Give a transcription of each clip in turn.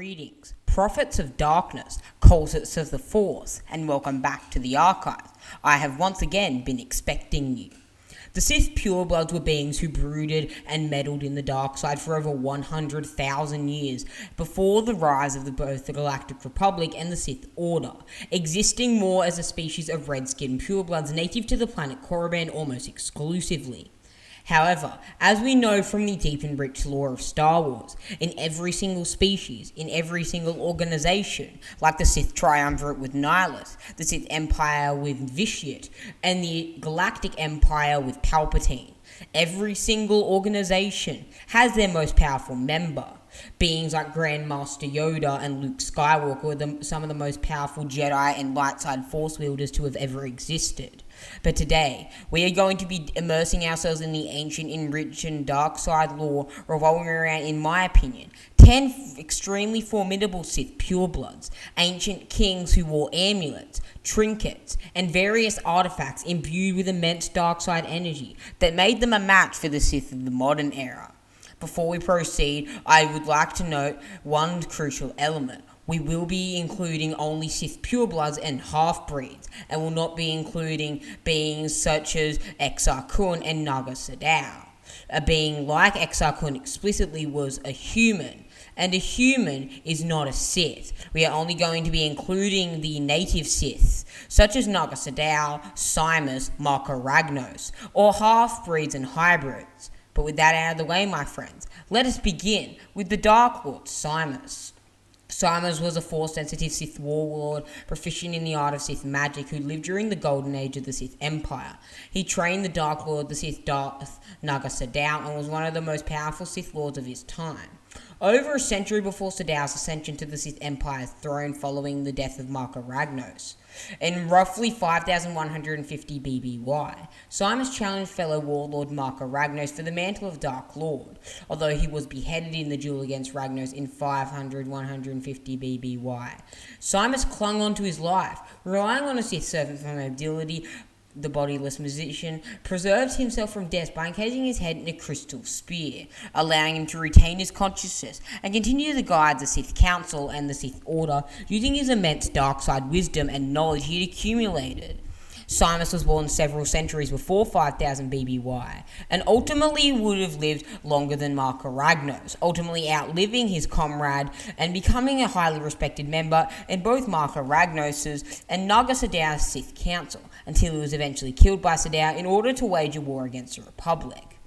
Greetings, Prophets of Darkness, Cultists of the Force, and welcome back to the Archive. I have once again been expecting you. The Sith purebloods were beings who brooded and meddled in the dark side for over 100,000 years before the rise of both the Galactic Republic and the Sith Order, existing more as a species of red-skinned purebloods native to the planet Korriban almost exclusively. However, as we know from the deep and rich lore of Star Wars, in every single species, in every single organization, like the Sith Triumvirate with Nihilus, the Sith Empire with Vitiate, and the Galactic Empire with Palpatine, every single organization has their most powerful member. Beings like Grandmaster Yoda and Luke Skywalker were some of the most powerful Jedi and light side Force wielders to have ever existed. But today, we are going to be immersing ourselves in the ancient, enriched, and dark side lore revolving around, in my opinion, 10 extremely formidable Sith purebloods, ancient kings who wore amulets, trinkets, and various artifacts imbued with immense dark side energy that made them a match for the Sith of the modern era. Before we proceed, I would like to note one crucial element. We will be including only Sith purebloods and half-breeds, and will not be including beings such as Exar Kun and Naga Sadow. A being like Exar Kun explicitly was a human, and a human is not a Sith. We are only going to be including the native Siths, such as Naga Sadow, Simus, Marka Ragnos, or half-breeds and hybrids. But with that out of the way, my friends, let us begin with the Dark Lord, Simus. Simus was a Force-sensitive Sith warlord, proficient in the art of Sith magic, who lived during the Golden Age of the Sith Empire. He trained the Dark Lord, the Sith Darth Naga Sadow, and was one of the most powerful Sith lords of his time. Over a century before Sadow's ascension to the Sith Empire's throne following the death of Marka Ragnos, in roughly 5150 BBY, Simus challenged fellow warlord Marka Ragnos for the mantle of Dark Lord, although he was beheaded in the duel against Ragnos in 150 BBY. Simus clung on to his life, relying on a Sith servant for mobility. The bodiless musician preserved himself from death by encasing his head in a crystal spear, allowing him to retain his consciousness and continue to guide the Sith Council and the Sith Order using his immense dark side wisdom and knowledge he had accumulated. Simus was born several centuries before 5000 BBY, and ultimately would have lived longer than Marka Ragnos, ultimately outliving his comrade and becoming a highly respected member in both Marka Ragnos' and Naga Sadow's Sith Council, until he was eventually killed by Sadow in order to wage a war against the Republic.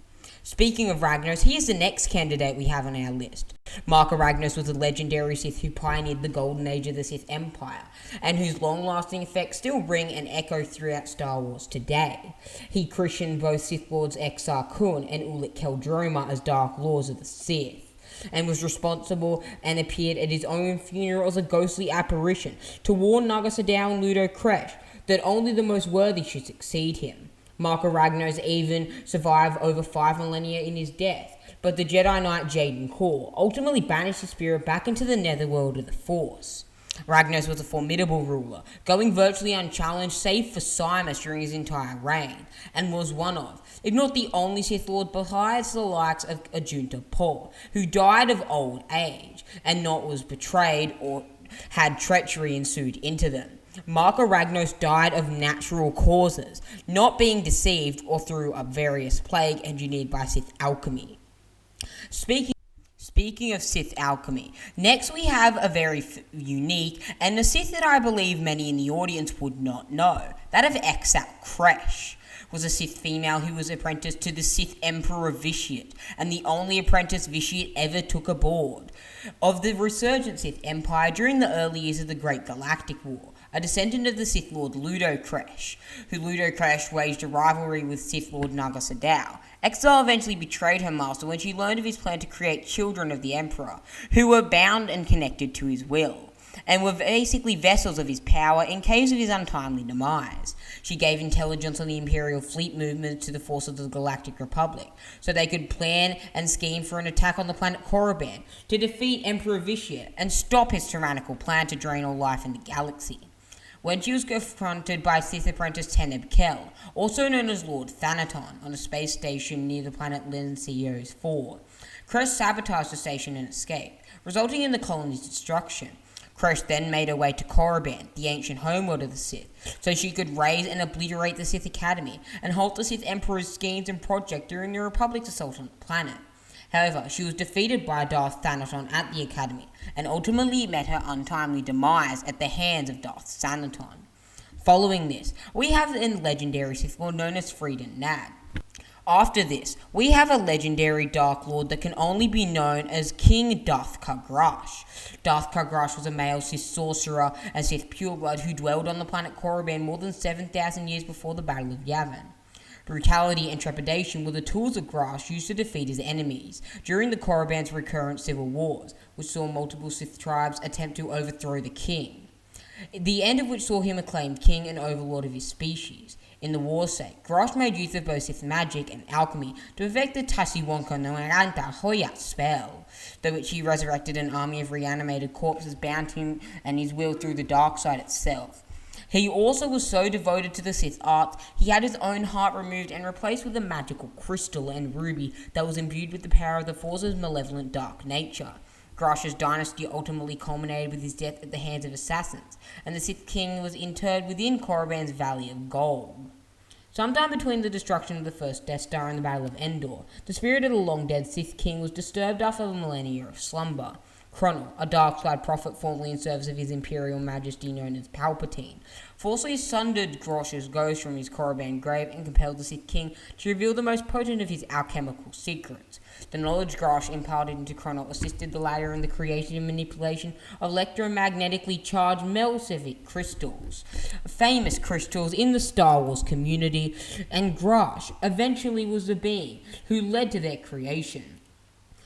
Speaking of Ragnos, he is the next candidate we have on our list. Marka Ragnos was a legendary Sith who pioneered the Golden Age of the Sith Empire, and whose long-lasting effects still ring and echo throughout Star Wars today. He christened both Sith Lords Exar Kun and Ulic Qel-Droma as Dark Lords of the Sith, and was responsible and appeared at his own funeral as a ghostly apparition to warn Naga Sadow and Ludo Kresh that only the most worthy should succeed him. Marka Ragnos even survived over 5 millennia in his death, but the Jedi Knight Jaden Korr ultimately banished his spirit back into the netherworld of the Force. Ragnos was a formidable ruler, going virtually unchallenged save for Simus during his entire reign, and was one of, if not the only Sith Lord besides the likes of Ajunta Pall, who died of old age, and not was betrayed or had treachery ensued into them. Marka Ragnos died of natural causes, not being deceived or through a various plague engineered by Sith alchemy. Speaking of Sith alchemy, next we have a very unique and a Sith that I believe many in the audience would not know. That of Exar Kresh was a Sith female who was apprenticed to the Sith Emperor Vitiate, and the only apprentice Vitiate ever took aboard of the resurgent Sith Empire during the early years of the Great Galactic War. A descendant of the Sith Lord Ludo Kresh, who Ludo Kresh waged a rivalry with Sith Lord Naga Sadow. Exar eventually betrayed her master when she learned of his plan to create children of the Emperor, who were bound and connected to his will, and were basically vessels of his power in case of his untimely demise. She gave intelligence on the Imperial fleet movements to the forces of the Galactic Republic, so they could plan and scheme for an attack on the planet Korriban to defeat Emperor Vitiate and stop his tyrannical plan to drain all life in the galaxy. When she was confronted by Sith apprentice Teneb Kel, also known as Lord Thanaton, on a space station near the planet Lencios 4, Kresh sabotaged the station and escaped, resulting in the colony's destruction. Krosh then made her way to Korriban, the ancient homeworld of the Sith, so she could raise and obliterate the Sith Academy and halt the Sith Emperor's schemes and project during the Republic's assault on the planet. However, she was defeated by Darth Thanaton at the Academy, and ultimately met her untimely demise at the hands of Darth Sanaton. Following this, we have a legendary Sith Lord known as Freedon Nad. After this, we have a legendary Dark Lord that can only be known as King Darth Kargrash. Darth Kargrash was a male Sith sorcerer and Sith pureblood who dwelled on the planet Korriban more than 7,000 years before the Battle of Yavin. Brutality and trepidation were the tools that Grash used to defeat his enemies during the Korriban's recurrent civil wars, which saw multiple Sith tribes attempt to overthrow the king, the end of which saw him acclaimed king and overlord of his species. In the war's sake, Grash made use of both Sith magic and alchemy to effect the Tasiwonka Noaranta Hoya spell, through which he resurrected an army of reanimated corpses, bound him and his will through the dark side itself. He also was so devoted to the Sith arts, he had his own heart removed and replaced with a magical crystal and ruby that was imbued with the power of the Force's malevolent dark nature. Grash's dynasty ultimately culminated with his death at the hands of assassins, and the Sith King was interred within Korriban's Valley of Gold. Sometime between the destruction of the first Death Star and the Battle of Endor, the spirit of the long-dead Sith King was disturbed after a millennia of slumber. Cronel, a dark-side prophet formerly in service of his Imperial Majesty known as Palpatine, forcibly sundered Grash's ghost from his Korriban grave and compelled the Sith King to reveal the most potent of his alchemical secrets. The knowledge Grash imparted into Cronel assisted the latter in the creation and manipulation of electromagnetically charged melsific crystals, famous crystals in the Star Wars community, and Grash eventually was the being who led to their creation.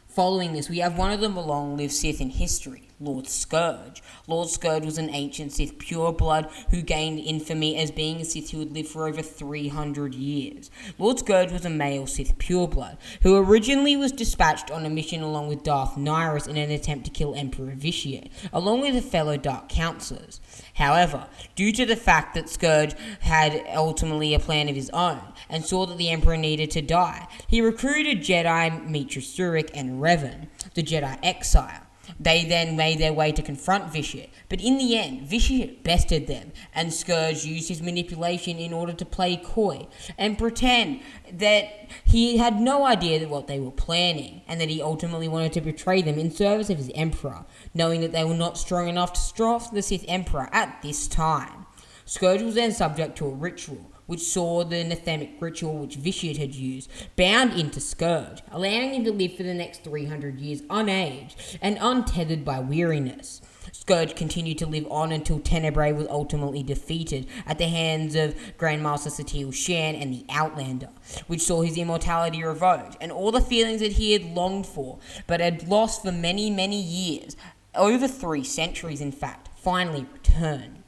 Following this, we have one of the long-lived Sith in history, Lord Scourge. Lord Scourge was an ancient Sith pureblood who gained infamy as being a Sith who had lived for over 300 years. Lord Scourge was a male Sith pureblood who originally was dispatched on a mission along with Darth Nihilus in an attempt to kill Emperor Vitiate, along with a fellow Dark Counselors. However, due to the fact that Scourge had ultimately a plan of his own and saw that the Emperor needed to die, he recruited Jedi Meetra Surik and Revan, the Jedi Exile. They then made their way to confront Vitiate, but in the end, Vitiate bested them, and Scourge used his manipulation in order to play coy and pretend that he had no idea what they were planning, and that he ultimately wanted to betray them in service of his Emperor, knowing that they were not strong enough to stop the Sith Emperor at this time. Scourge was then subject to a ritual, which saw the Nethemic ritual which Vitiate had used bound into Scourge, allowing him to live for the next 300 years unaged and untethered by weariness. Scourge continued to live on until Tenebrae was ultimately defeated at the hands of Grandmaster Satele Shan and the Outlander, which saw his immortality revoked, and all the feelings that he had longed for, but had lost for many, many years, over 3 centuries in fact, finally returned.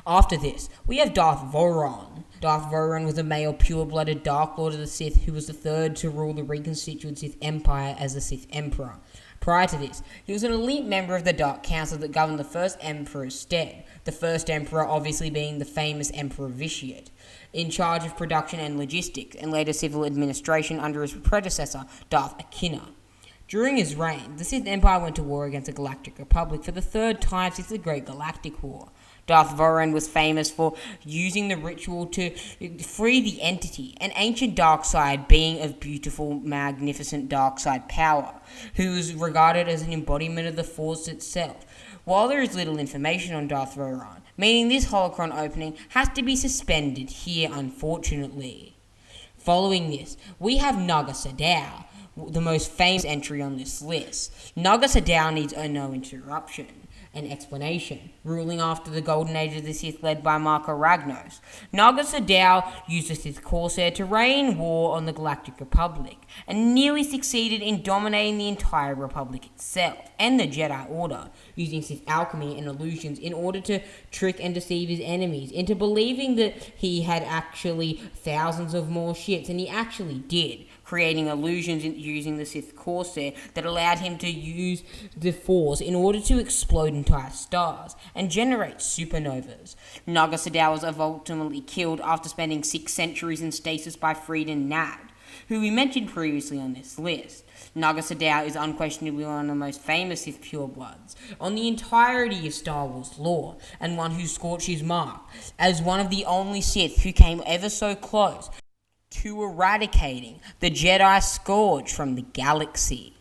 After this, we have Darth Vowrawn. Darth Vowrawn was a male pure-blooded Dark Lord of the Sith who was the third to rule the reconstituted Sith Empire as the Sith Emperor. Prior to this, he was an elite member of the Dark Council that governed the first Emperor's stead, the first Emperor obviously being the famous Emperor Vitiate, in charge of production and logistics, and later civil administration under his predecessor, Darth Akinna. During his reign, the Sith Empire went to war against the Galactic Republic for the 3rd time since the Great Galactic War. Darth Vowrawn was famous for using the ritual to free the Entity, an ancient dark side being of beautiful, magnificent dark side power, who was regarded as an embodiment of the Force itself. While there is little information on Darth Vowrawn, meaning this holocron opening has to be suspended here, unfortunately. Following this, we have Naga Sadow, the most famous entry on this list. Naga Sadow needs no interruption and explanation, ruling after the Golden Age of the Sith led by Marka Ragnos. Naga Sadow used the Sith Corsair to reign war on the Galactic Republic, and nearly succeeded in dominating the entire Republic itself, and the Jedi Order, using Sith alchemy and illusions in order to trick and deceive his enemies into believing that he had actually thousands of more ships, and he actually did, creating illusions using the Sith Corsair that allowed him to use the Force in order to explode entire stars and generate supernovas. Naga Sadow was ultimately killed after spending 6 centuries in stasis by Freedon Nad. who we mentioned previously on this list. Naga Sadow is unquestionably one of the most famous Sith purebloods on the entirety of Star Wars lore, and one who scorched his mark as one of the only Sith who came ever so close to eradicating the Jedi Scourge from the galaxy.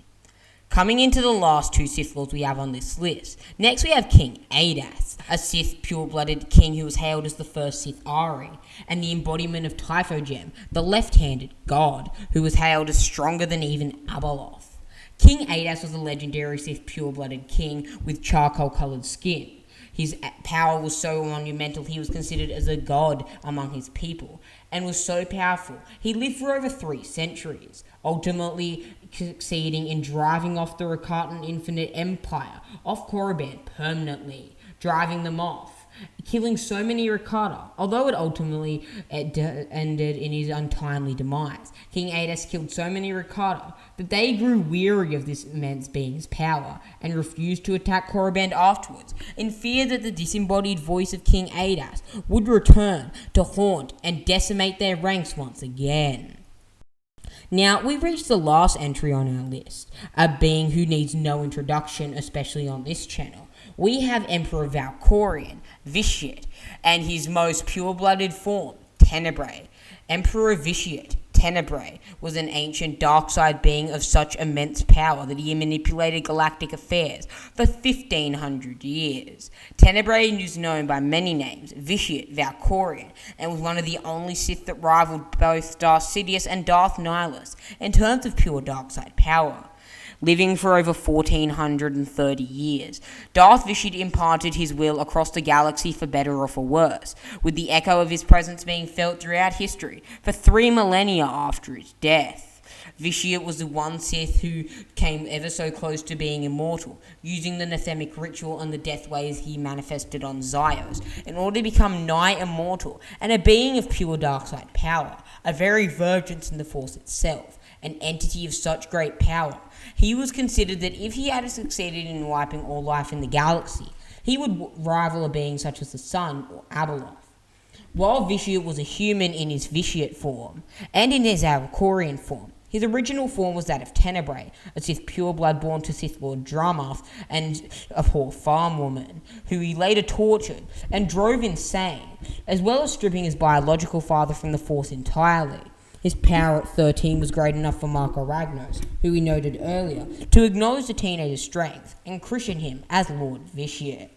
Coming into the last two Sith Lords we have on this list. Next we have King Adas, a Sith pure-blooded king who was hailed as the first Sith Ari, and the embodiment of Typho Gem, the left-handed god, who was hailed as stronger than even Abeloth. King Adas was a legendary Sith pure-blooded king with charcoal-coloured skin. His power was so monumental he was considered as a god among his people, and was so powerful he lived for over 3 centuries, ultimately succeeding in driving off the Rakatan Infinite Empire off Korriban permanently, driving them off, killing so many Rakata, although it ultimately ended in his untimely demise. King Adas killed so many Rakata that they grew weary of this immense being's power and refused to attack Korriban afterwards, in fear that the disembodied voice of King Adas would return to haunt and decimate their ranks once again. Now, we've reached the last entry on our list, a being who needs no introduction, especially on this channel. We have Emperor Valkorion, Vitiate, and his most pure-blooded form, Tenebrae. Emperor Vitiate, Tenebrae, was an ancient dark-side being of such immense power that he manipulated galactic affairs for 1,500 years. Tenebrae is known by many names, Vitiate, Valkorion, and was one of the only Sith that rivaled both Darth Sidious and Darth Nihilus in terms of pure dark-side power. Living for over 1,430 years, Darth Vitiate imparted his will across the galaxy for better or for worse, with the echo of his presence being felt throughout history for 3 millennia after his death. Vitiate was the one Sith who came ever so close to being immortal, using the Nathemic ritual and the death ways he manifested on Zyos, in order to become nigh immortal and a being of pure dark-side power, a very virgins in the Force itself, an entity of such great power. He was considered that if he had succeeded in wiping all life in the galaxy, he would rival a being such as the Sun or Abeloth. While Vitiate was a human in his Vitiate form, and in his Valkorion form, his original form was that of Tenebrae, a Sith pureblood born to Sith Lord Dramath and a poor farm woman, who he later tortured and drove insane, as well as stripping his biological father from the Force entirely. His power at 13 was great enough for Marco Ragnos, who we noted earlier, to acknowledge the teenager's strength and christen him as Lord Vitiate.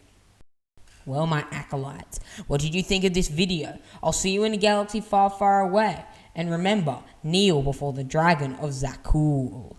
Well, my acolytes, what did you think of this video? I'll see you in a galaxy far, far away. And remember, kneel before the dragon of Zakuul.